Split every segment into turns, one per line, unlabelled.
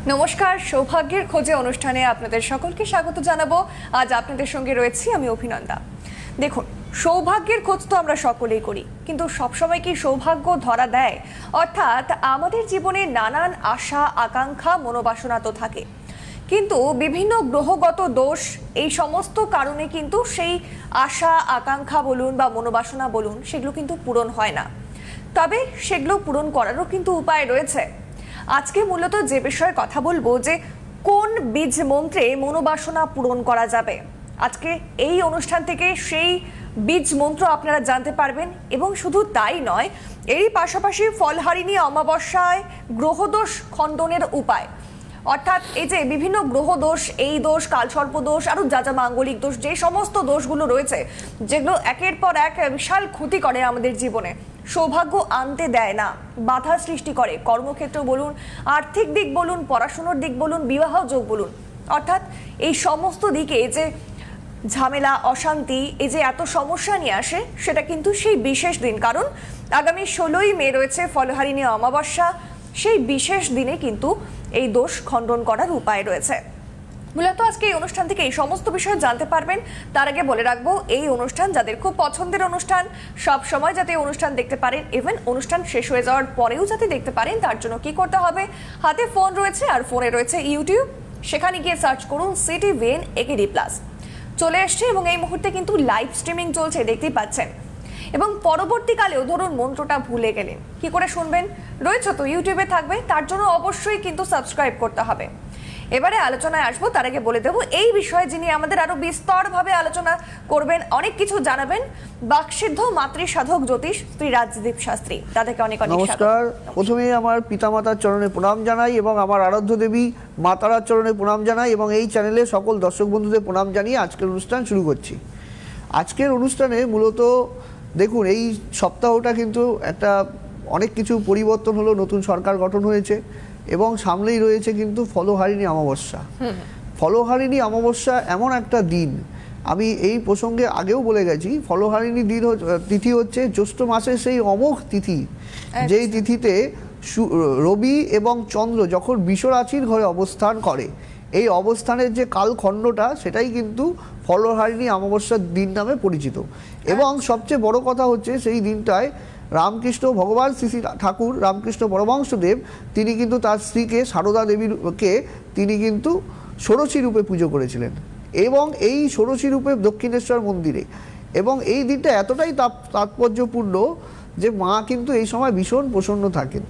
নমস্কার, সৌভাগ্যের খোঁজে অনুষ্ঠানে আপনাদের সকলকে স্বাগত জানাবো। আজ আপনাদের সঙ্গে রয়েছি আমি অভিনন্দা। দেখুন, সৌভাগ্যের খোঁজ তো আমরা সকলেই করি, কিন্তু সবসময় কি সৌভাগ্য ধরা দেয়? অর্থাৎ আমাদের জীবনে নানান আশা, আকাঙ্ক্ষা, মনোবাসনা তো থাকে, কিন্তু বিভিন্ন গ্রহগত দোষ, এই সমস্ত কারণে কিন্তু সেই আশা, আকাঙ্ক্ষা বলুন বা মনোবাসনা বলুন, সেগুলো কিন্তু পূরণ হয় না। তবে সেগুলো পূরণ করারও কিন্তু উপায় রয়েছে। আজকে মূলত যে বিষয়ে কথা বলবো, যে কোন বীজ মন্ত্রে মনোবাসনা পূরণ করা যাবে, আজকে এই অনুষ্ঠান থেকে সেই বীজ মন্ত্র আপনারা জানতে পারবেন। এবং শুধু তাই নয়, এরই পাশাপাশি ফলহারিণী অমাবস্যায় গ্রহদোষ খণ্ডনের উপায়, অর্থাৎ এই যে বিভিন্ন গ্রহ দোষ, এই দোষ, কালসর্প দোষ, আরো যা যা মাঙ্গলিক দোষ, যে সমস্ত দোষগুলো রয়েছে, যেগুলো একের পর এক বিশাল ক্ষতি করে আমাদের জীবনে, সৌভাগ্য আনতে দেয় না, বাধা সৃষ্টি করে, কর্মক্ষেত্র বলুন, আর্থিক দিক বলুন, পড়াশোনার দিক বলুন, বিবাহ যোগ বলুন, অর্থাৎ এই সমস্ত দিকে যে ঝামেলা, অশান্তি, এই যে এত সমস্যা নিয়ে আসে, সেটা কিন্তু সেই বিশেষ দিন। কারণ আগামী 16ই মে রয়েছে ফলহারিণী অমাবস্যা। সেই বিশেষ দিনে কিন্তু এই দোষ খণ্ডন করার উপায় রয়েছে। মূলত আজকে এই অনুষ্ঠান থেকে এই সমস্ত বিষয় জানতে পারবেন। তার আগে বলে রাখবো, এই অনুষ্ঠান যাদের খুব পছন্দের অনুষ্ঠান, সব সময় যাতে অনুষ্ঠান দেখতে পারেন, ইভেন অনুষ্ঠান শেষ হয়ে যাওয়ার পরেও যাতে দেখতে পারেন, তার জন্য কি করতে হবে? হাতে ফোন রয়েছে, আর ফোনে রয়েছে ইউটিউব, সেখানে গিয়ে সার্চ করুন সিটিভিএন একেডি প্লাস, চলে এসছে এবং এই মুহূর্তে কিন্তু লাইভ স্ট্রিমিং চলছে, দেখতেই পাচ্ছেন। এবং পরবর্তীকালেও ধরুন মন্ত্রটা ভুলে গেলেন, কি করে শুনবেন? রয়েছে তো, ইউটিউবে থাকবে, তার জন্য অবশ্যই কিন্তু সাবস্ক্রাইব করতে হবে। এবারে আলোচনায় আসবো, তার আগে বলে দেবো এই বিষয়ে যিনি আমাদের আরো বিস্তরভাবে আলোচনা করবেন, অনেক কিছু জানাবেন, বাকসিদ্ধ মাতৃ সাধক জ্যোতিষ শ্রী রাজদীপ শাস্ত্রী, তাদেরকে অনেক অনেক
নমস্কার। প্রথমেই আমার পিতামাতার চরণে প্রণাম জানাই এবং আমার আরাধ্য দেবী মা তারার চরণে প্রণাম জানাই এবং এই চ্যানেলে সকল দর্শক বন্ধুদের প্রণাম জানিয়ে আজকের অনুষ্ঠান শুরু করছি। আজকের অনুষ্ঠানে মূলত দেখুন, এই সপ্তাহটা কিন্তু একটা অনেক কিছু পরিবর্তন হলো, নতুন সরকার গঠন হয়েছে এবং সামনেই রয়েছে কিন্তু ফলহারিণী অমাবস্যা। ফলহারিণী অমাবস্যা এমন একটা দিন, আমি এই প্রসঙ্গে আগেও বলে গেছি, ফলহারিণী দিন তিথি হচ্ছে জ্যৈষ্ঠ মাসের সেই অমোঘ তিথি, যেই তিথিতে রবি এবং চন্দ্র যখন বৃষ রাশির ঘরে অবস্থান করে, এই অবস্থানের যে কালখণ্ডটা, সেটাই কিন্তু ফলহারিণী অমাবস্যার দিন নামে পরিচিত। এবং সবচেয়ে বড় কথা হচ্ছে, সেই দিনটায় রামকৃষ্ণ ভগবান শ্রী শ্রী ঠাকুর রামকৃষ্ণ পরমহংসদেব, তিনি কিন্তু তার স্ত্রীকে সারদা দেবীকে তিনি কিন্তু ষোড়শী রূপে পুজো করেছিলেন এবং এই ষোড়শী রূপে দক্ষিণেশ্বর মন্দিরে। এবং এই দিনটা এতটাই তাৎপর্যপূর্ণ যে মা কিন্তু এই সময় ভীষণ প্রসন্ন থাকেন।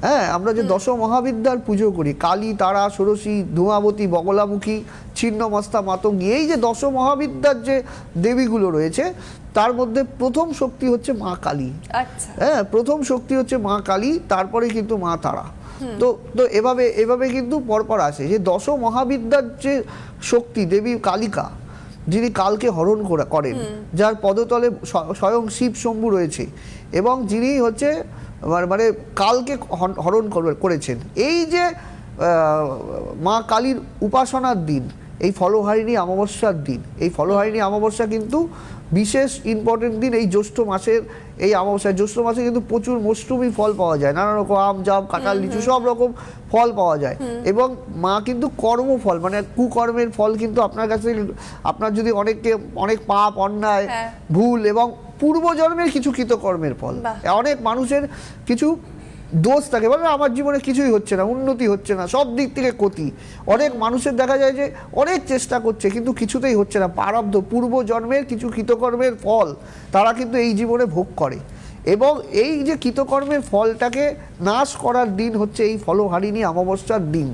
হ্যাঁ, আমরা যে দশ মহাবিদ্যার পুজো করি, কালী, তারা, ষোড়শী, ধূমাবতী, বগলামুখী, ছিন্নমস্তা, মাতঙ্গী, এই যে দশ মহাবিদ্যার যে দেবীগুলো রয়েছে, তার মধ্যে প্রথম শক্তি হচ্ছে মা কালী। হ্যাঁ, প্রথম শক্তি হচ্ছে মা কালী, তারপরে কিন্তু মা তারা। তো তো এভাবে কিন্তু পরপর আসে যে দশ মহাবিদ্যার যে শক্তি দেবী কালিকা, যিনি কালকে হরণ করেন, যার পদতলে স্বয়ং শিব শম্ভু রয়েছে এবং যিনি হচ্ছে মানে কালকে হরণ করেছেন। এই যে মা কালীর উপাসনার দিন, এই ফলহারিণী অমাবস্যার দিন, এই ফলহারিণী অমাবস্যা কিন্তু বিশেষ ইম্পর্টেন্ট দিন। এই জ্যৈষ্ঠ মাসের এই অমাবস্যা, জ্যৈষ্ঠ মাসে কিন্তু প্রচুর মৌসুমি ফল পাওয়া যায়, নানা রকম আম, জাম, কাঁঠাল, লিচু, সব রকম ফল পাওয়া যায়। এবং মা কিন্তু কর্মফল, মানে কুকর্মের ফল কিন্তু আপনার কাছে, আপনার যদি অনেক পাপ, অন্যায়, ভুল এবং পূর্বজন্মের কিছু কৃতকর্মের ফল, অনেক মানুষের কিছু দোষ থাকে, বলে আমার জীবনে কিছুই হচ্ছে না, উন্নতি হচ্ছে না, সব দিক থেকে ক্ষতি। অনেক মানুষের দেখা যায় যে অনেক চেষ্টা করছে কিন্তু কিছুতেই হচ্ছে না, প্রারব্ধ পূর্বজন্মের কিছু কৃতকর্মের ফল তারা কিন্তু এই জীবনে ভোগ করে। এবং এই যে কৃতকর্মের ফলটাকে নাশ করার দিন হচ্ছে এই ফলহারিণী অমাবস্যার দিন।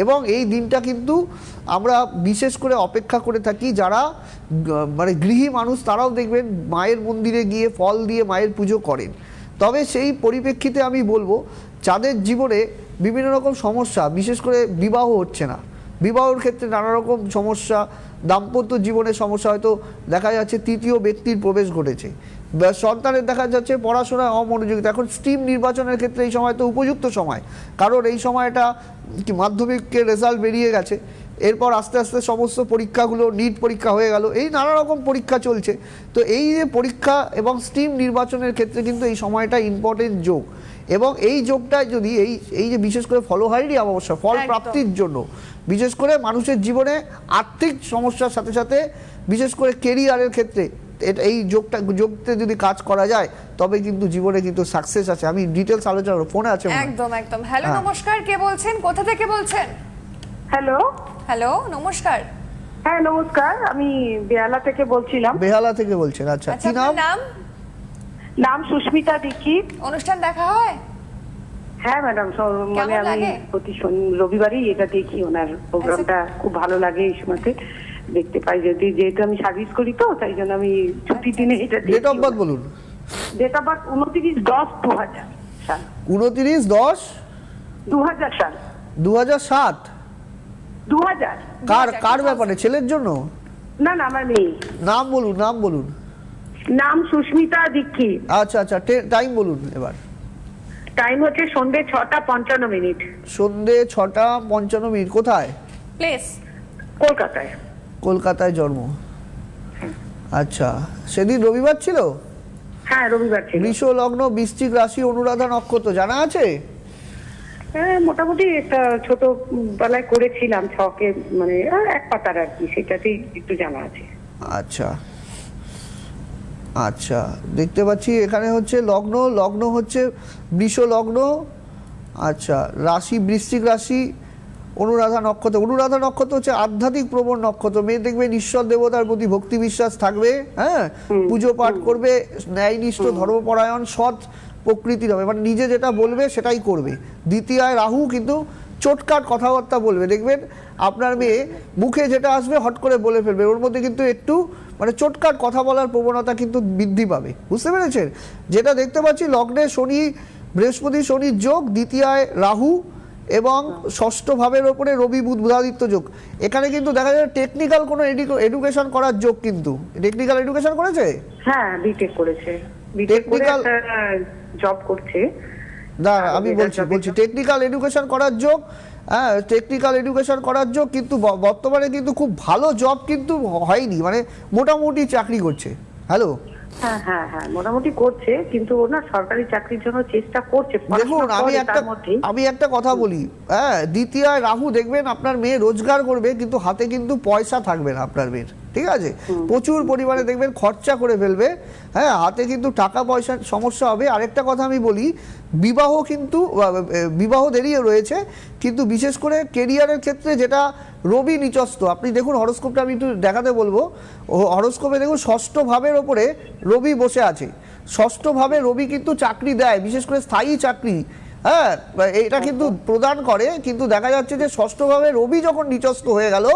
এবং এই দিনটা কিন্তু আমরা বিশেষ করে অপেক্ষা করে থাকি, যারা মানে গৃহী মানুষ, তারাও দেখবেন মায়ের মন্দিরে গিয়ে ফল দিয়ে মায়ের পুজো করেন। তবে সেই পরিপ্রেক্ষিতে আমি বলবো, যাদের জীবনে বিভিন্ন রকম সমস্যা, বিশেষ করে বিবাহ হচ্ছে না, বিবাহের ক্ষেত্রে নানা রকম সমস্যা, দাম্পত্য জীবনের সমস্যা, হয়তো দেখা যাচ্ছে তৃতীয় ব্যক্তির প্রবেশ ঘটেছে, সন্তানের দেখা যাচ্ছে পড়াশোনায় অমনোযোগিতা। এখন স্ট্রিম নির্বাচনের ক্ষেত্রে এই সময় তো উপযুক্ত সময়, কারণ এই সময়টা মাধ্যমিকের রেজাল্ট বেরিয়ে গেছে, এরপর আস্তে আস্তে সমস্ত পরীক্ষাগুলো, নিট পরীক্ষা হয়ে গেল, এই নানা রকম পরীক্ষা চলছে। তো এই যে পরীক্ষা এবং স্ট্রিম নির্বাচনের ক্ষেত্রে কিন্তু এই সময়টা ইম্পর্টেন্ট যোগ। এবং এই যোগটা যদি এই যে বিশেষ করে ফলহারিণী অমাবস্যা ফল
একদম।
প্রাপ্তির জন্য বিশেষ করে মানুষের জীবনে আর্থিক সমস্যার সাথে সাথে বিশেষ করে কেরিয়ারের ক্ষেত্রে এই যোগতে যদি কাজ করা যায় তবে কিন্তু জীবনে কিন্তু সাকসেস আছে। আমি ডিটেলস আলোচনা করব, ফোনে আছে মনে হয়।
একদম একদম। হ্যালো,
হ্যাঁ।
নমস্কার, কে বলছেন, কোথা থেকে বলছেন?
হ্যালো,
হ্যালো, নমস্কার।
হ্যাঁ নমস্কার, আমি বেহালা থেকে বলছিলাম।
বেহালা থেকে বলছেন, আচ্ছা
আচ্ছা,
কি নাম?
আপনার নাম?
নাম সুস্মিতা দীক্ষিত।
অনুষ্ঠান দেখা হয়?
হ্যাঁ ম্যাডাম, মানে আমি
লাগে?
প্রতি রবিবারই এটা দেখি, ওনার প্রোগ্রামটা খুব ভালো লাগে। এই সময়তে দেখতে পাই, যেহেতু আমি সার্ভিস করি তো তাই জন্য আমি ছুটির দিনে এটা দেখি।
ডেট অফ বার্থ বলুন।
ডেট অফ বার্থ 29/10/2000 সাল।
29/10/2007।
সাল 2000।
কার ব্যাপারে, ছেলের জন্য?
না না, আমার মেয়ে।
নাম বলুন।
নাম সুস্মিতা দীক্ষিত।
আচ্ছা আচ্ছা, টাইম বলুন এবার।
টাইম হচ্ছে সন্ধ্যে 6:55।
সন্ধে 6:55। কোথায়?
প্লেস?
কলকাতায়।
কলকাতায় জন্ম। আচ্ছা, সেদিন রবিবার ছিল?
হ্যাঁ রবিবার ছিল।
বৃষ লগ্ন, বৃশ্চিক রাশি, অনুরাধা নক্ষত্র জানা আছে?
হ্যাঁ মোটামুটি একটা ছোট বেলায় করেছিলাম ছকে, মানে এক পাতার আর কি, সেটাতেই একটু জানা আছে।
আচ্ছা আচ্ছা, দেখতে পাচ্ছি এখানে হচ্ছে লগ্ন হচ্ছে বৃষ লগ্ন। আচ্ছা, রাশি বৃশ্চিক রাশি, অনুরাধা নক্ষত্র হচ্ছে আধ্যাত্মিক প্রবণ নক্ষত্র। মেয়ে দেখবেন ঈশ্বর দেবতার প্রতি ভক্তি বিশ্বাস থাকবে, হ্যাঁ, পুজো পাঠ করবে, ন্যায়নিষ্ঠ ধর্মপরায়ণ, সৎ প্রকৃতির হবে, মানে নিজে যেটা বলবে সেটাই করবে। দ্বিতীয়ায় রাহু কিন্তু চটকাট কথাবার্তা বলবে, দেখবেন আপনার মেয়ে মুখে যেটা আসবে হট করে বলে ফেলবে, ওর মধ্যে কিন্তু একটু মানে চটকাট কথা বলার প্রবণতা কিন্তু বৃদ্ধি পাবে, বুঝতে পেরেছেন? যেটা দেখতে পাচ্ছি লগ্নে শনি, বৃহস্পতি শনির যোগ, দ্বিতীয়ায় রাহু এবং ষষ্ঠ ভাবের ওপরে রবি বুধাদিত্য যোগ। এখানে কিন্তু দেখা যায় টেকনিক্যাল কোনো এডুকেশন করার যোগ, কিন্তু টেকনিক্যাল এডুকেশন করেছে।
হ্যাঁ বিটেক করেছে, বিটেক করে একটা জব করছে।
আমি বলছি টেকনিক্যাল এডুকেশন করার যোগ, হ্যাঁ টেকনিক্যাল এডুকেশন করার যোগ, কিন্তু বর্তমানে কিন্তু খুব ভালো জব কিন্তু হয়নি, মানে মোটামুটি চাকরি করছে। হ্যালো,
হ্যাঁ হ্যাঁ হ্যাঁ মোটামুটি করছে, কিন্তু ও না সরকারি চাকরির জন্য চেষ্টা করছে।
দেখুন আমি একটা কথা বলি, হ্যাঁ দ্বিতীয়ায় রাহু দেখবেন আপনার মেয়ে রোজগার করবে, কিন্তু হাতে কিন্তু পয়সা থাকবে না আপনার মেয়ের, ঠিক আছে? প্রচুর পরিমাণে দেখবেন খরচা করে ফেলবে, হ্যাঁ হাতে কিন্তু টাকা পয়সার সমস্যা হবে। আরেকটা কথা আমি বলি, বিবাহ দেরি রয়েছে, কিন্তু বিশেষ করে কেরিয়ারের ক্ষেত্রে যেটা রবি নিচস্থ, আপনি দেখুন হরোস্কোপটা আমি একটু দেখাতে বলবো। হরোস্কোপে দেখুন ষষ্ঠ ভাবের ওপরে রবি বসে আছে। ষষ্ঠ ভাবে রবি কিন্তু চাকরি দেয়, বিশেষ করে স্থায়ী চাকরি, হ্যাঁ এটা কিন্তু প্রদান করে, কিন্তু দেখা যাচ্ছে যে ষষ্ঠভাবে রবি যখন নিচস্থ হয়ে গেল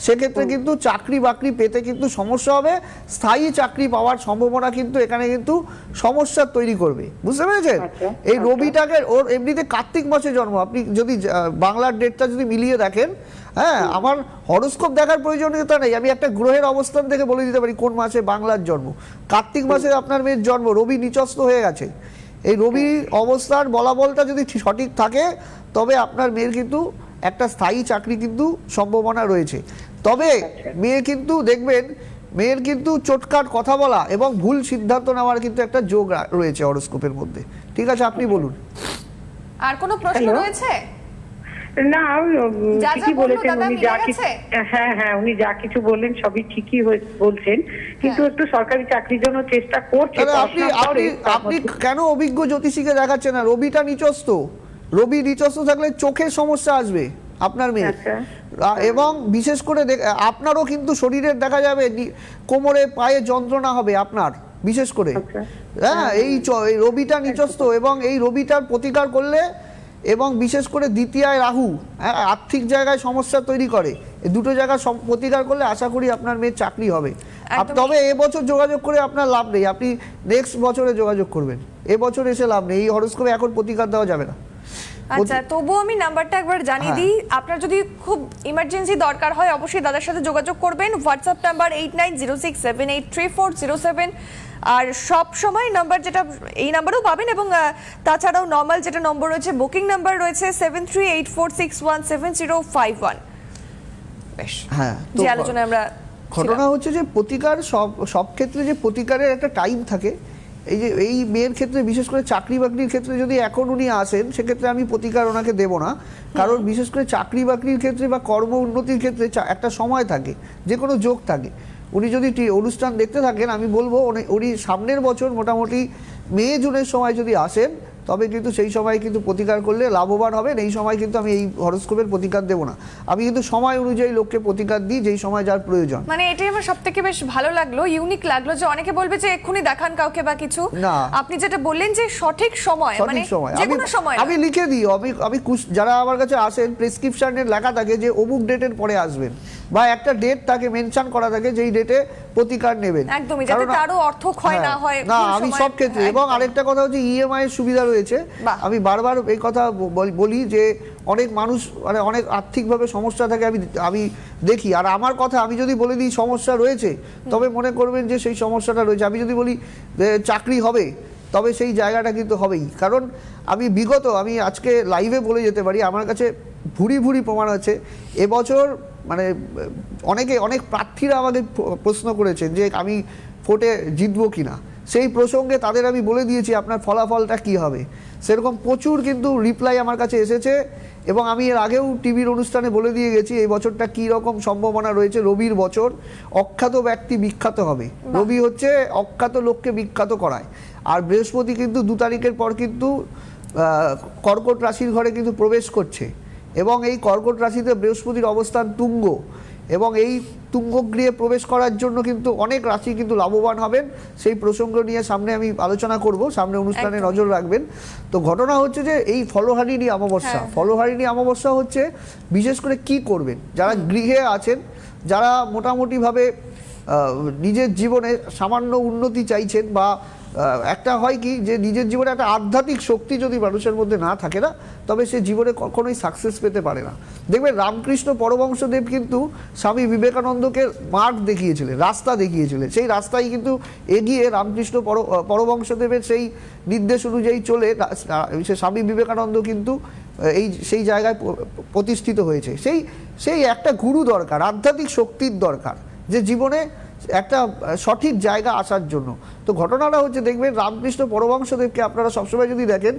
সেক্ষেত্রে কিন্তু চাকরি বাকরি পেতে কিন্তু সমস্যা হবে, স্থায়ী চাকরি পাওয়ার সম্ভাবনা কিন্তু এখানে কিন্তু সমস্যার তৈরি করবে, বুঝতে পেরেছেন? এই রবিটাকে, ওর এমনিতে কার্তিক মাসে জন্ম, আপনি যদি বাংলার ডেটটা যদি মিলিয়ে দেখেন, হ্যাঁ আমার হরোস্কোপ দেখার প্রয়োজনীয়তা নেই, আমি একটা গ্রহের অবস্থান থেকে বলে দিতে পারি কোন মাসে বাংলার জন্ম। কার্তিক মাসে আপনার মেয়ের জন্ম, রবি নিচস্থ হয়ে গেছে। এই রবি অবস্থার বলাবলটা যদি সঠিক থাকে তবে আপনার মেয়ের কিন্তু একটা স্থায়ী চাকরি কিন্তু সম্ভাবনা রয়েছে। তবে মেয়ে কিন্তু দেখবেন, মেয়ের কিন্তু চটকাট কথা বলা এবং ভুল সিদ্ধান্ত নেওয়ার কিন্তু একটা যোগ রয়েছে হরোস্কোপের মধ্যে, ঠিক আছে? আপনি বলুন।
আর কোনো প্রশ্ন রয়েছে?
না ঠিকই বলেছেন উনি, যা কিছু হ্যাঁ হ্যাঁ উনি যা কিছু বললেন সবই ঠিকই বলছেন, কিন্তু একটু সরকারি চাকরির জন্য চেষ্টা করছে।
আপনি কেন অভিজ্ঞ জ্যোতিষীকে দেখাচ্ছেন না? রবি নিচস্থ থাকলে চোখের সমস্যা আসবে আপনার মেয়ের, এবং বিশেষ করে আপনারও কিন্তু শরীরের দেখা যাবে কোমরে পায়ে যন্ত্রণা হবে আপনার, বিশেষ করে হ্যাঁ এই রবিটা নিচস্থ, এবং এই রবিটার প্রতিকার করলে, এবং বিশেষ করে দ্বিতীয়ায় রাহু আর্থিক জায়গায় সমস্যা তৈরি করে, এই দুটো জায়গা প্রতিকার করলে আশা করি আপনার মেয়ের চাকরি হবে। তবে এবছর যোগাযোগ করে আপনার লাভ নেই, আপনি নেক্সট বছরে যোগাযোগ করবেন, এবছর এসে লাভ নেই, এই হরোস্কোপে এখন প্রতিকার দেওয়া যাবে না।
আচ্ছা, তবুও আমি নাম্বারটা একবার জানিয়ে দিই, আপনার যদি খুব ইমার্জেন্সি দরকার হয় অবশ্যই দাদার সাথে যোগাযোগ করবেন। হোয়াটসঅ্যাপ নাম্বার 8906783407, আর সব সময় নাম্বার যেটা এই নাম্বারও পাবেন, এবং তাছাড়াও নর্মাল যেটা নম্বর রয়েছে বুকিং নাম্বার রয়েছে 7384617051। বেশ,
হ্যাঁ
যে আলোচনায় আমরা
ঘটনা হচ্ছে যে প্রতিকার সব ক্ষেত্রে যে প্রতিকারের একটা টাইম থাকে, এই যে এই মেয়ের ক্ষেত্রে বিশেষ করে চাকরি বাকরির ক্ষেত্রে যদি এখন উনি আসেন সেক্ষেত্রে আমি প্রতিকার ওনাকে দেব না, কারণ বিশেষ করে চাকরি বাকরির ক্ষেত্রে বা কর্ম উন্নতির ক্ষেত্রে একটা সময় থাকে, যে কোনো যোগ থাকে। উনি যদি অনুষ্ঠান দেখতে থাকেন আমি বলবো উনি সামনের বছর মোটামুটি মে জুনের সময় যদি আসেন তবে কিন্তু সেই সময় কিন্তু প্রতিকার করলে লাভবান হবেন। এই সময় কিন্তু আমি এই হরোস্কোপের প্রতিকার দেব না, আমি কিন্তু সময় অনুযায়ী লোককে প্রতিকার দিই যেই সময় যার প্রয়োজন।
মানে এটাই আমার সবথেকে বেশ ভালো লাগলো, ইউনিক লাগলো যে অনেকে বলবে যে এক্ষুনি দেখান কাউকে বা কিছু
না,
আপনি যেটা বললেন যে সঠিক সময়, মানে যে কোনো সময়
আমি লিখে দিই। আমি যারা আমার কাছে আসেন প্রেসক্রিপশনে লেখা থাকে যে অমুক ডেটের পরে আসবেন, বা একটা ডেট তাকে মেনশন করা থাকে যেই ডেটে প্রতিকার নেবেন,
একদমই যাতে তারও অর্থ ক্ষয় না হয়।
না আমি সব ক্ষেত্রে, এবং আরেকটা কথা হচ্ছে ইএমআই এর সুবিধা রয়েছে। আমি বারবার এই কথা বলি যে অনেক মানুষ মানে অনেক আর্থিকভাবে সমস্যা থাকে, আমি দেখি। আর আমার কথা আমি যদি বলে দিই সমস্যা রয়েছে তবে মনে করবেন যে সেই সমস্যাটা রয়েছে। আমি যদি বলি চাকরি হবে তবে সেই জায়গাটা কিন্তু হবেই, কারণ আমি আজকে লাইভে বলে যেতে পারি আমার কাছে ভুরি ভুরি প্রমাণ আছে। এবছর মানে অনেক প্রার্থীরা আমাদের প্রশ্ন করেছেন যে আমি ভোটে জিতবো কিনা, সেই প্রসঙ্গে তাদের আমি বলে দিয়েছি আপনার ফলাফলটা কি হবে। সেরকম প্রচুর কিন্তু রিপ্লাই আমার কাছে এসেছে, এবং আমি এর আগেও টিভির অনুষ্ঠানে বলে দিয়ে গেছি এই বছরটা কী রকম সম্ভাবনা রয়েছে। রবির বছর, অখ্যাত ব্যক্তি বিখ্যাত হবে। রবি হচ্ছে অখ্যাত লোককে বিখ্যাত করায়। আর বৃহস্পতি কিন্তু 2 তারিখের পর কিন্তু কর্কট রাশির ঘরে কিন্তু প্রবেশ করছে, এবং এই কর্কট রাশিতে বৃহস্পতির অবস্থান তুঙ্গ, এবং এই তুঙ্গগৃহে প্রবেশ করার জন্য কিন্তু অনেক রাশি কিন্তু লাভবান হবেন। সেই প্রসঙ্গ নিয়ে সামনে আমি আলোচনা করব, সামনে অনুষ্ঠানে নজর রাখবেন। তো ঘটনা হচ্ছে যে এই ফলহারিণী অমাবস্যা হচ্ছে বিশেষ করে কি করবেন যারা গৃহে আছেন, যারা মোটামুটিভাবে নিজের জীবনে সামান্য উন্নতি চাইছেন, বা একটা হয় কি যে নিজের জীবনে একটা আধ্যাত্মিক শক্তি যদি মানুষের মধ্যে না থাকে না, তবে সে জীবনে কখনোই সাকসেস পেতে পারে না। দেখবেন রামকৃষ্ণ পরমহংসদেব কিন্তু স্বামী বিবেকানন্দকে মার্গ দেখিয়েছিলেন, রাস্তা দেখিয়েছিলেন। সেই রাস্তায় কিন্তু এগিয়ে রামকৃষ্ণ পরমহংসদেবের সেই নির্দেশ অনুযায়ী চলে স্বামী বিবেকানন্দ কিন্তু সেই জায়গায় প্রতিষ্ঠিত হয়েছে। সেই একটা গুরু দরকার, আধ্যাত্মিক শক্তির দরকার, যে জীবনে একটা সঠিক জায়গা আসার জন্য। তো ঘটনাটা হচ্ছে দেখবেন রামকৃষ্ণ পরমহংসদেবকে আপনারা সবসময় যদি দেখেন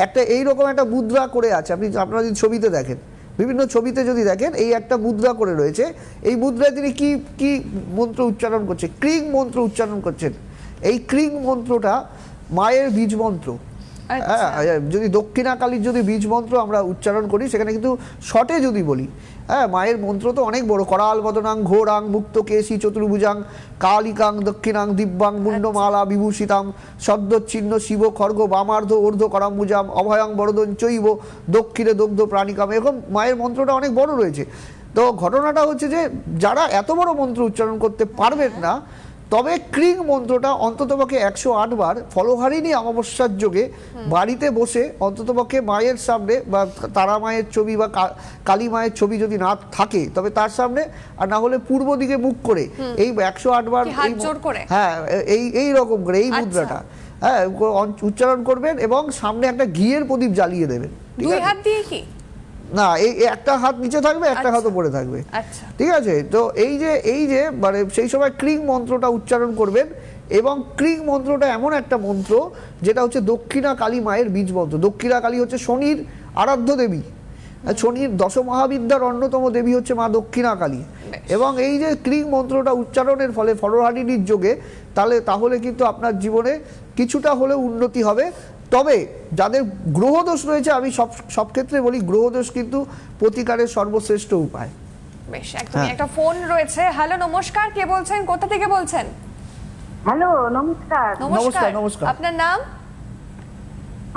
একটা এইরকম একটা মুদ্রা করে আছে, আপনারা যদি ছবিতে দেখেন, বিভিন্ন ছবিতে যদি দেখেন এই একটা মুদ্রা করে রয়েছে। এই মুদ্রায় তিনি কি মন্ত্র উচ্চারণ করছে? ক্রিং মন্ত্র উচ্চারণ করছেন। এই ক্রিং মন্ত্রটা মায়ের বীজ মন্ত্র। যদি দক্ষিণাকালীর যদি বীজ মন্ত্র আমরা উচ্চারণ করি, সেখানে কিন্তু শর্টে যদি বলি, মায়ের মন্ত্র তো অনেক বড়। করাল বদনাং ঘোরাং মুক্ত কেশী চতুর্ভুজাং কালিকাং দক্ষিণাং দিব্যাং মুন্ডমালা বিভূষিতাং সদ্যচ্ছিন্ন শিব খর্গ বামার্ধ ঊর্ধ্ব করাম্বুজাম অভয়াং বরদন চৈব দক্ষিণে দগ্ধ প্রাণিকাম। এরকম মায়ের মন্ত্রটা অনেক বড় রয়েছে। তো ঘটনাটা হচ্ছে যে যারা এত বড় মন্ত্র উচ্চারণ করতে পারবেন না, তবে ক্রিং মন্ত্রটা অন্ততপক্ষে 108 বার ফলহারিণী অমাবস্যার যোগে বাড়িতে বসে অন্ততপক্ষে মায়ের সামনে, বা তারা মায়ের ছবি বা কালী মায়ের ছবি যদি না থাকে তবে তার সামনে, আর না হলে পূর্ব দিকে মুখ করে এই 108 বার, হ্যাঁ এই রকম করে এই মুদ্রাটা উচ্চারণ করবেন, এবং সামনে একটা ঘিয়ের প্রদীপ জ্বালিয়ে দেবেন।
দুই হাত দিয়ে কি
না, এই একটা হাত নিচে থাকবে, একটা হাত উপরে থাকবে, ঠিক আছে? তো এই যে মানে সেই সময় ক্রিং মন্ত্রটা উচ্চারণ করবেন, এবং ক্রিং মন্ত্রটা এমন একটা মন্ত্র যেটা হচ্ছে দক্ষিণা কালী মায়ের বীজ মন্ত্র। দক্ষিণা কালী হচ্ছে শনির আরাধ্য দেবী, শনির 10 মহাবিদ্যার অন্যতম দেবী হচ্ছে মা দক্ষিণা কালী। এবং এই যে ক্রিং মন্ত্রটা উচ্চারণের ফলে ফলহারিণীর যোগে তাহলে কিন্তু আপনার জীবনে কিছুটা হলেও উন্নতি হবে। তবে যাদের গ্রহদোষ রয়েছে, আমি সব ক্ষেত্রে বলি গ্রহদোষ কিন্তু প্রতিকারের সর্বশ্রেষ্ঠ উপায়।
বেশ, একদমই। একটা ফোন রয়েছে। হ্যালো, নমস্কার, কে বলছেন, কোথা থেকে বলছেন?
হ্যালো, নমস্কার।
নমস্কার।
আপনার নাম?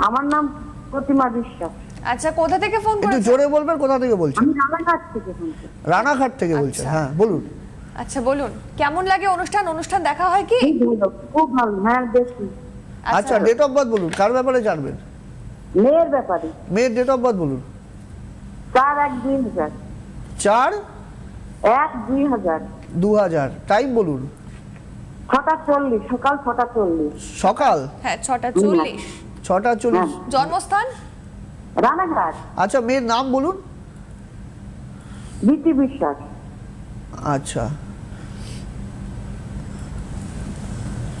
আমার নাম প্রতিমা বিশ্বাস।
আচ্ছা, কোথা থেকে ফোন করেছেন?
একটু জোরে বলবেন, কোথা থেকে বলছেন?
আমি রানাঘাট থেকে বলছি।
রানাঘাট থেকে বলছেন, হ্যাঁ বলুন।
আচ্ছা বলুন, কেমন লাগে অনুষ্ঠান দেখা হয় কি?
খুব ভালো, হ্যাঁ দেখি।
আচ্ছা, ডেট অফ বার্থ বলুন, কার ব্যাপারে জানবেন?
মেয়ের ব্যাপারে।
মেয়ের ডেট অফ বার্থ বলুন।
4/1/2000।
4/1/2000। টাইম বলুন।
6:40, সকাল 6:40।
সকাল?
হ্যাঁ, 6:40।
6:40।
জন্মস্থান?
রানাঘাট।
আচ্ছা, মেয়ের নাম বলুন।
বিটি বিশ্বাস।
আচ্ছা,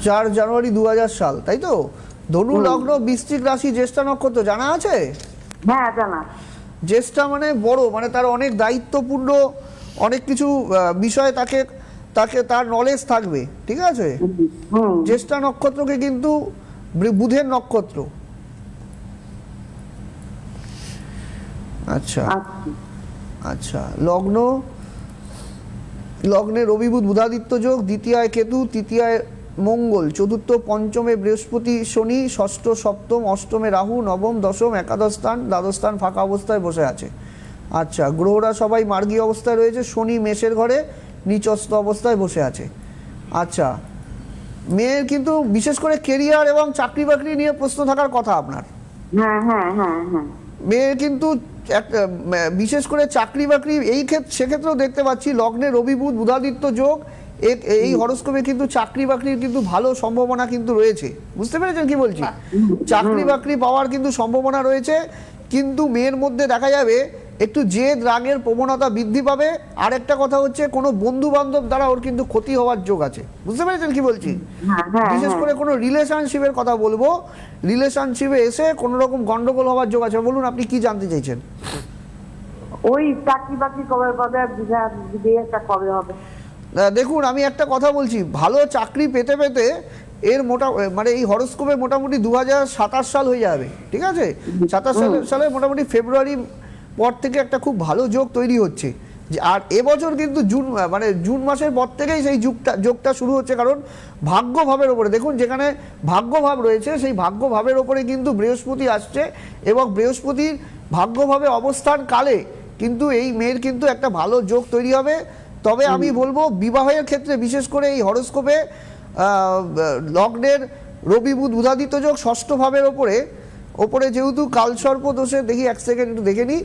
4 জানুয়ারি 2000 সাল, তাই তো? ধনু লগ্ন, বৃশ্চিক রাশি, জ্যেষ্ঠা নক্ষত্র জানা আছে?
হ্যাঁ জানা।
জ্যেষ্ঠা মানে বড়, মানে তার অনেক দায়িত্বপূর্ণ অনেক কিছু বিষয়ে তাকে তাকে তার নলেজ থাকবে, ঠিক আছে? জ্যেষ্ঠা নক্ষত্রকে কিন্তু বুধের নক্ষত্র। আচ্ছা আচ্ছা, লগ্নে রবি বুধ বুধাদিত্য যোগ, দ্বিতীয়ায় কেতু, তৃতীয়ায় মঙ্গল, চতুর্থ পঞ্চমে বৃহস্পতি শনি, ষষ্ঠ সপ্তম অষ্টমে রাহু, নবম দশম একাদশ স্থান, দ্বাদশ স্থান ফাঁকা অবস্থায় বসে আছে। আচ্ছা, গ্রহরা সবাই মার্গী অবস্থায় রয়েছে। শনি মেষের ঘরে নিচস্থ অবস্থায় বসে আছে। আচ্ছা, মেয়ের কিন্তু বিশেষ করে কেরিয়ার এবং চাকরি বাকরি নিয়ে প্রশ্ন থাকার কথা আপনার।
হ্যাঁ হ্যাঁ হ্যাঁ হ্যাঁ।
মেয়ের কিন্তু বিশেষ করে চাকরি বাকরি এই সেক্ষেত্রেও দেখতে পাচ্ছি লগ্নে রবি বুধ বুধাদিত্য যোগ, এই হরোস্কোপে কিন্তু চাকরি বাকরির কিন্তু ভালো সম্ভাবনা কিন্তু রয়েছে। বুঝতে পেরেছেন কি বলছি? চাকরি বাকরি পাওয়ার কিন্তু সম্ভাবনা রয়েছে, কিন্তু মেয়ের মধ্যে দেখা যাবে একটু জেদ রাগের প্রবণতা বৃদ্ধি পাবে। আর একটা কথা হচ্ছে, কোনো বন্ধু বান্ধব দ্বারা ওর কিন্তু ক্ষতি হওয়ার যোগ আছে। বুঝতে পেরেছেন কি বলছি? বিশেষ করে কোনো রিলেশনশিপের কথা বলবো, রিলেশনশিপে এসে কোনো রকম গন্ডগোল হওয়ার যোগ আছে। বলুন আপনি কি জানতে চাইছেন?
ওই চাকরি বাকরি কবে পাবে, বিয়েটা কবে হবে?
দেখুন, আমি একটা কথা বলছি, ভালো চাকরি পেতে পেতে এর মানে এই হরোস্কোপে মোটামুটি 2027 সাল হয়ে যাবে, ঠিক আছে? 27 সালে মোটামুটি ফেব্রুয়ারি পর থেকে একটা খুব ভালো যোগ তৈরি হচ্ছে। আর এবছর কিন্তু জুন মাসের পর থেকেই সেই যোগটা শুরু হচ্ছে, কারণ ভাগ্যভাবের ওপরে দেখুন, যেখানে ভাগ্যভাব রয়েছে সেই ভাগ্যভাবের ওপরে কিন্তু বৃহস্পতি আসছে, এবং বৃহস্পতির ভাগ্যভাবে অবস্থান কালে কিন্তু এই মেয়ের কিন্তু একটা ভালো যোগ তৈরি হবে। তবে আমি বলবো বিবাহের ক্ষেত্রে বিশেষ করে এই হরোস্কোপে লগ্নের রবি বুধ বুধাদিত্য যোগ ষষ্ঠ ভাবের ওপরে যেহেতু কালসর্প দোষে, দেখি এক সেকেন্ড একটু দেখে নিই,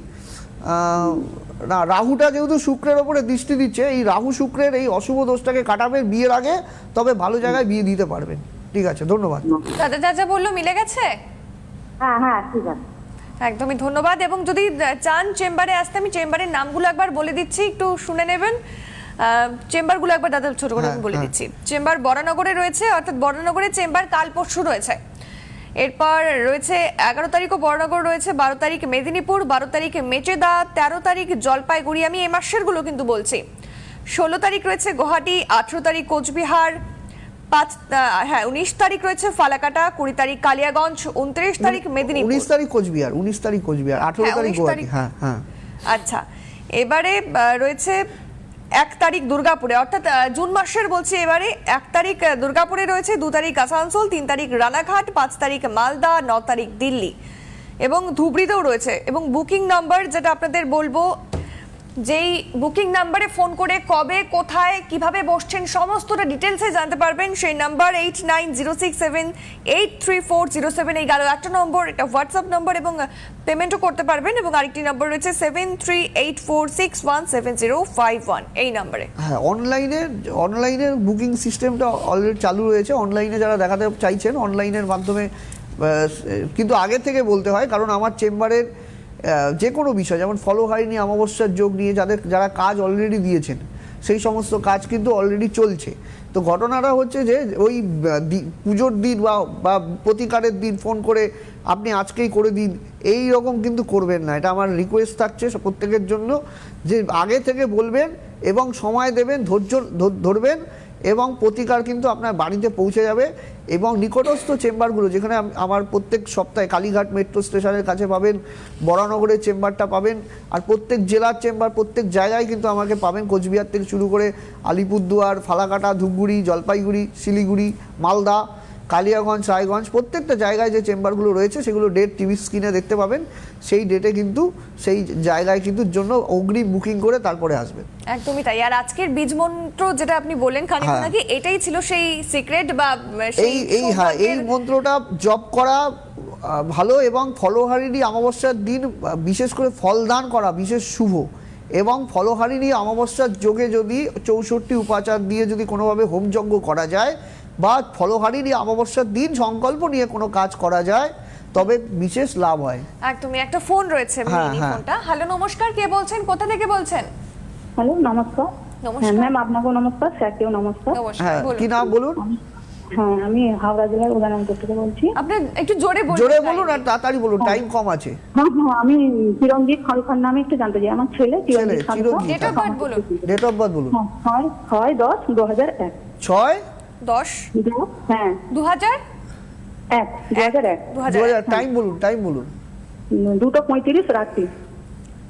না রাহুটা যেহেতু শুক্রের ওপরে দৃষ্টি দিচ্ছে, এই রাহু শুক্রের এই অশুভ দোষটাকে কাটাবেন বিয়ের আগে, তবে ভালো জায়গায় বিয়ে দিতে পারবেন। ঠিক আছে, ধন্যবাদ।
দাদা যা বললো মিলে গেছে?
হ্যাঁ হ্যাঁ ঠিক আছে,
একদমই ধন্যবাদ। এবং যদি চান চেম্বারে আসতে, আমি চেম্বারের নামগুলো একবার বলে দিচ্ছি, একটু শুনে নেবেন। চেম্বারগুলো একবার দাদা ছোট করে আমি বলে দিচ্ছি। চেম্বার বরানগরে রয়েছে, অর্থাৎ বরানগরে চেম্বার কাল পরশু রয়েছে। এরপর রয়েছে 11 তারিখও বরানগর রয়েছে, 12 তারিখ মেদিনীপুর, 12 তারিখ মেচেদা, 13 তারিখ জলপাইগুড়ি, আমি এই মাসের গুলো কিন্তু বলছি। 16 তারিখ রয়েছে গুয়াহাটি, 18 তারিখ কোচবিহার, 19 তারিখ রয়েছে ফালাকাটা, 20 তারিখ কালিয়াগঞ্জ, 29 তারিখ মেদিনীপুর,
19 তারিখ কোচবিহার, 18 তারিখ গুয়াহাটি। হ্যাঁ হ্যাঁ।
আচ্ছা, এবারে রয়েছে 1 তারিখ দুর্গাপুরে, অর্থাৎ জুন মাসের বলছি। এবারে 1 তারিখ দুর্গাপুরে রয়েছে, 2 তারিখ আসানসোল, 3 তারিখ রানাঘাট, 5 তারিখ মালদা, 9 তারিখ দিল্লি এবং ধুবড়িতেও রয়েছে। এবং বুকিং নাম্বার যেটা আপনাদের বলবো, যেই বুকিং নাম্বারে ফোন করে কবে কোথায় কিভাবে বসছেন সমস্তটা ডিটেলসে জানতে পারবেন, সেই নাম্বার 8906783407। এই গেল একটা নম্বর, এটা হোয়াটসঅ্যাপ নম্বর, এবং পেমেন্টও করতে পারবেন। এবং আরেকটি নম্বর রয়েছে 7384617051, এই নম্বরে।
হ্যাঁ, অনলাইনের বুকিং সিস্টেমটা অলরেডি চালু রয়েছে। অনলাইনে যারা দেখাতে চাইছেন অনলাইনের মাধ্যমে, কিন্তু আগে থেকে বলতে হয়, কারণ আমার চেম্বারের যে কোনো বিষয়, যেমন ফলো হয়নি অমাবস্যার যোগ নিয়ে যারা কাজ অলরেডি দিয়েছেন, সেই সমস্ত কাজ কিন্তু অলরেডি চলছে। তো ঘটনাটা হচ্ছে যে ওই পুজোর দিন বা প্রতিকারের দিন ফোন করে আপনি আজকেই করে দিন, এই রকম কিন্তু করবেন না। এটা আমার রিকোয়েস্ট থাকছে প্রত্যেকের জন্য, যে আগে থেকে বলবেন এবং সময় দেবেন, ধৈর্য ধরবেন, এবং প্রতিকার কিন্তু আপনার বাড়িতে পৌঁছে যাবে। এবং নিকটস্থ চেম্বারগুলো, যেখানে আমার প্রত্যেক সপ্তাহে কালীঘাট মেট্রো স্টেশনের কাছে পাবেন, বরানগরের চেম্বারটা পাবেন, আর প্রত্যেক জেলার চেম্বার প্রত্যেক জায়গায় কিন্তু আমাকে পাবেন, কোচবিহার থেকে শুরু করে আলিপুরদুয়ার, ফালাকাটা, ধূপগুড়ি, জলপাইগুড়ি, শিলিগুড়ি, মালদা, কালিয়াগঞ্জ, রায়গঞ্জ, প্রত্যেকটা জায়গায় যে চেম্বারগুলো রয়েছে সেগুলো ডেট টিভি স্ক্রিনে দেখতে পাবেন। সেই ডেটে কিন্তু সেই জায়গায় কিন্তু জন্য অগ্রিম বুকিং করে তারপরে আসবেন।
একদমই তাই। আর আজকের বীজ মন্ত্র যেটা আপনি বললেন খানিক আগে, এটাই ছিল সেই সিক্রেট বা
এই মন্ত্রটা জপ করা ভালো, এবং ফলহারিণী অমাবস্যার দিন বিশেষ করে ফলদান করা বিশেষ শুভ। এবং ফলহারিণী অমাবস্যার যোগে যদি 64 উপাচার দিয়ে যদি কোনোভাবে হোমযজ্ঞ করা যায়, বা ফলহারিণী অমাবস্যার দিন সংকল্প নিয়ে কোনো কাজ করা যায়, তবে বিশেষ লাভ হয়।
একদমই। একটা ফোন রয়েছে, ফোনটা। হ্যালো, নমস্কার, কে বলছেন, কোথা থেকে বলছেন?
হ্যালো, নমস্কার।
নমস্কার
ম্যাম, আপনাকেও নমস্কার, স্যারকেও নমস্কার।
নমস্কার,
কি নাম বলুন?
হ্যাঁ, আমি হাওড়া জেলার উদয়নারায়ণপুর থেকে বলছি।
আপনি একটু জোরে বলুন।
জোরে বলুন আর তাড়াতাড়ি বলুন, টাইম কম আছে।
হ্যাঁ হ্যাঁ, আমি চিরঞ্জিত খালখার নামে একটু জানতে চাই। আমার ছেলে চিরঞ্জিত খালখা।
চিরঞ্জিত।
ডেট অফ বার্থ বলুন।
ডেট অফ বার্থ বলুন।
হ্যাঁ, 6/10/2001।
6/10
হ্যাঁ,
2001
2001।
2000। টাইম বলুন, টাইম বলুন।
2:35 রাত্রি।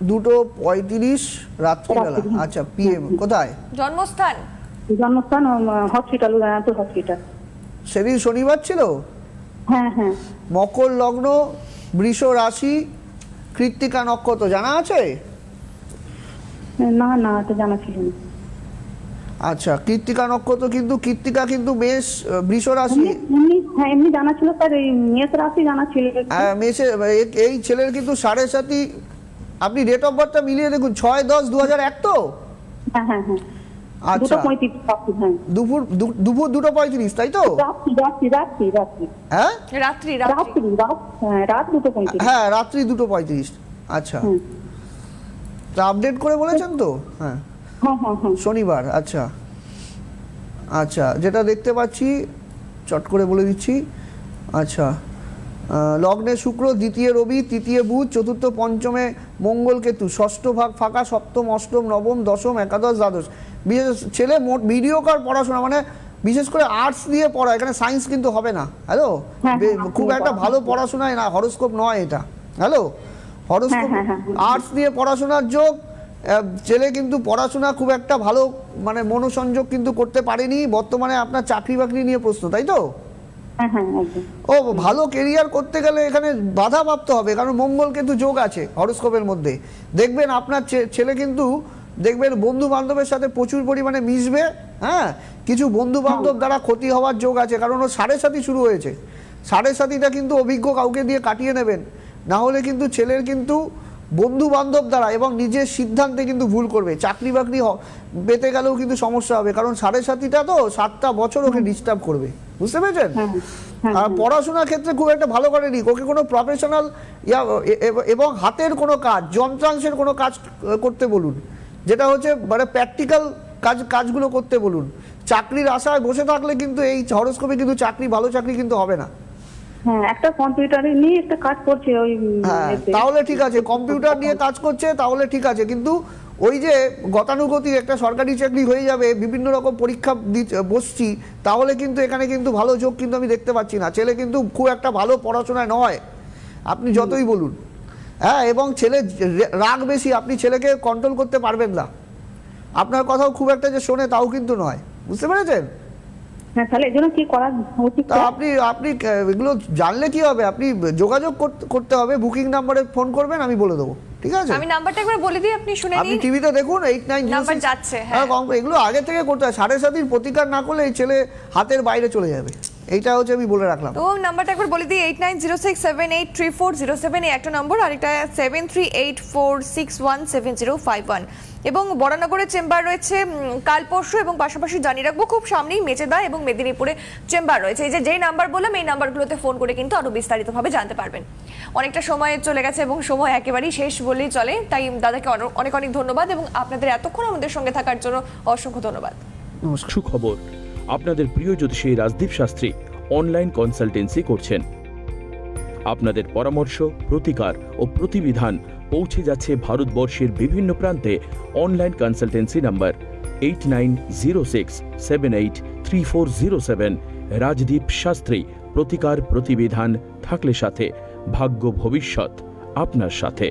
2:35 রাত্রিবেলা। আচ্ছা, PM কোথায়?
জন্মস্থান?
জন্মস্থান হসপিটাল, উদয়নারায়ণপুর হসপিটাল।
সেদিন শনিবার ছিল।
হ্যাঁ হ্যাঁ।
মকর লগ্ন, বৃষ রাশি, কৃত্তিকা নক্ষত্র জানা আছে?
না না, তো জানা ছিল না।
আচ্ছা, কৃত্তিকা নক্ষত্র কিন্তু কৃত্তিকা কিন্তু মেষ, বৃষ রাশি।
এমনি জানা ছিল স্যার, এই মেষ রাশি জানা ছিল।
মেষে এই ছেলের কিন্তু 7:30। আপনি ডেট অফ বার্থটা মিলিয়ে দেখুন, 6/10/2001 তো?
হ্যাঁ হ্যাঁ হ্যাঁ।
আচ্ছা,
2:35 রাত্রি। হ্যাঁ,
দুপুর 2:35, তাই তো?
রাত্রি।
হ্যাঁ
রাত্রি?
রাত 2:35।
হ্যাঁ, রাত্রি 2:35। আচ্ছা, তা আপডেট করে বলেছেন তো? হ্যাঁ,
হ্যাঁ হ্যাঁ হ্যাঁ।
শনিবার। আচ্ছা আচ্ছা, যেটা দেখতে পাচ্ছি চট করে বলে দিচ্ছি। আচ্ছা, লগ্নে শুক্র, দ্বিতীয় রবি, তৃতীয় বুধ, চতুর্থ পঞ্চমে মঙ্গল কেতু, ষষ্ঠ ভাগ ফাঁকা, সপ্তম অষ্টম নবম দশম একাদশ দ্বাদশ। বিশেষ ছেলে মোট ভিডিওকার পড়াশোনা, মানে বিশেষ করে আর্টস দিয়ে পড়া, এখানে সায়েন্স কিন্তু হবে না। হ্যালো, খুব একটা ভালো পড়াশোনায় না, হরোস্কোপ নয় এটা। হ্যালো, হরোস্কোপ আর্টস দিয়ে পড়াশোনার যোগ। ছেলে কিন্তু পড়াশোনা খুব একটা ভালো মানে মনোসংযোগ কিন্তু করতে পারেনি। বর্তমানে আপনার চাকরি বাকরি নিয়ে প্রশ্ন, তাই তো? ও ভালো কেরিয়ার করতে গেলে এখানে বাধা প্রাপ্ত হবে, কারণ মঙ্গল কিন্তু যোগ আছে হরোস্কোপের মধ্যে। দেখবেন আপনার ছেলে কিন্তু দেখবেন বন্ধু বান্ধবের সাথে প্রচুর পরিমাণে মিশবে। হ্যাঁ, কিছু বন্ধু বান্ধব দ্বারা ক্ষতি হওয়ার যোগ আছে, কারণ ও 7:30 শুরু হয়েছে। 7:30টা কিন্তু অভিজ্ঞ কাউকে দিয়ে কাটিয়ে নেবেন, না হলে কিন্তু ছেলের কিন্তু বন্ধু বান্ধব দ্বারা এবং নিজের সিদ্ধান্তে কিন্তু ভুল করবে। চাকরি বাকরি পেতে গেলেও কিন্তু সমস্যা হবে, কারণ 7:30টা তো 7টা বছর ওকে ডিস্টার্ব করবে। বুঝতে পেরেছেন? আর পড়াশোনার ক্ষেত্রে খুব একটা ভালো করেনি। ওকে কোনো প্রফেশনাল এবং হাতের কোনো কাজ, যন্ত্রাংশের কোনো কাজ করতে বলুন, যেটা হচ্ছে মানে প্র্যাকটিক্যাল কাজগুলো করতে বলুন। চাকরির আশায় বসে থাকলে কিন্তু এই হরোস্কোপে কিন্তু ভালো চাকরি কিন্তু হবে না।
হ্যাঁ, একটা কম্পিউটারে নিয়ে একটা কাজ করছে ওই।
হ্যাঁ, তাহলে ঠিক আছে, কম্পিউটার নিয়ে কাজ করছে তাহলে ঠিক আছে, কিন্তু ওই যে গতানুগতিক একটা সরকারি চাকরি হয়ে যাবে, বিভিন্ন রকম পরীক্ষা বসছি, তাহলে কিন্তু এখানে কিন্তু ভালো যোগ কিন্তু আমি দেখতে পাচ্ছি না। ছেলে কিন্তু খুব একটা ভালো পড়াশোনায় নয়, আপনি যতই বলুন। হ্যাঁ, এবং ছেলে রাগ বেশি, আপনি ছেলেকে কন্ট্রোল করতে পারবেন না। আপনার কথাও খুব একটা যে শোনে তাও কিন্তু নয়। বুঝতে পেরেছেন?
হ্যাঁ, তাহলে এর জন্য কি করা উচিত?
আপনি এগুলো জানলে কি হবে, আপনি যোগাযোগ করতে হবে, বুকিং নাম্বারে ফোন করবেন, আমি বলে দেবো। ঠিক আছে,
আমি নাম্বারটা একবার বলে দিই, আপনি শুনে নিন।
আপনি টিভিতে দেখুন 8906
নাম্বার যাচ্ছে।
হ্যাঁ, এগুলো আগে থেকে করতে হয়। 7:30 প্রতিকার না করলে এই ছেলে হাতের বাইরে চলে যাবে। এইটা হচ্ছে আমি বলে রাখলাম।
তো নাম্বারটা একবার বলে দিই, 8906783407 একটা নম্বর, আর এটা 7384617051। এবং বরানগরের চেম্বার রয়েছে কাল পরশু, এবং পাশাপাশি জানিয়ে রাখবো খুব সামনেই মেচেদা এবং মেদিনীপুরে চেম্বার রয়েছে। এই যেই নাম্বার বললাম, এই নাম্বারগুলোতে ফোন করে কিন্তু আরো বিস্তারিতভাবে জানতে পারবেন। অনেকটা সময় চলে গেছে এবং সময় একেবারেই শেষ বলেই চলে, তাই দাদাকে অনেক অনেক ধন্যবাদ এবং আপনাদের এতক্ষণ আমাদের সঙ্গে থাকার জন্য অসংখ্য ধন্যবাদ।
নমস্কার।
সুখবর, আপনাদের প্রিয় জ্যোতিষী রাজদীপ শাস্ত্রী অনলাইন কনসালটেন্সি করছেন। আপনাদের পরামর্শ, প্রতিকার ও প্রতিবিধান পৌঁছে যাচ্ছে ভারতবর্ষের বিভিন্ন প্রান্তে। Online consultancy number 8906783407। Rajdeep Shastri. প্রতিকার প্রতিবিধান থাকলে সাথে, ভাগ্য ভবিষ্যৎ আপনার সাথে।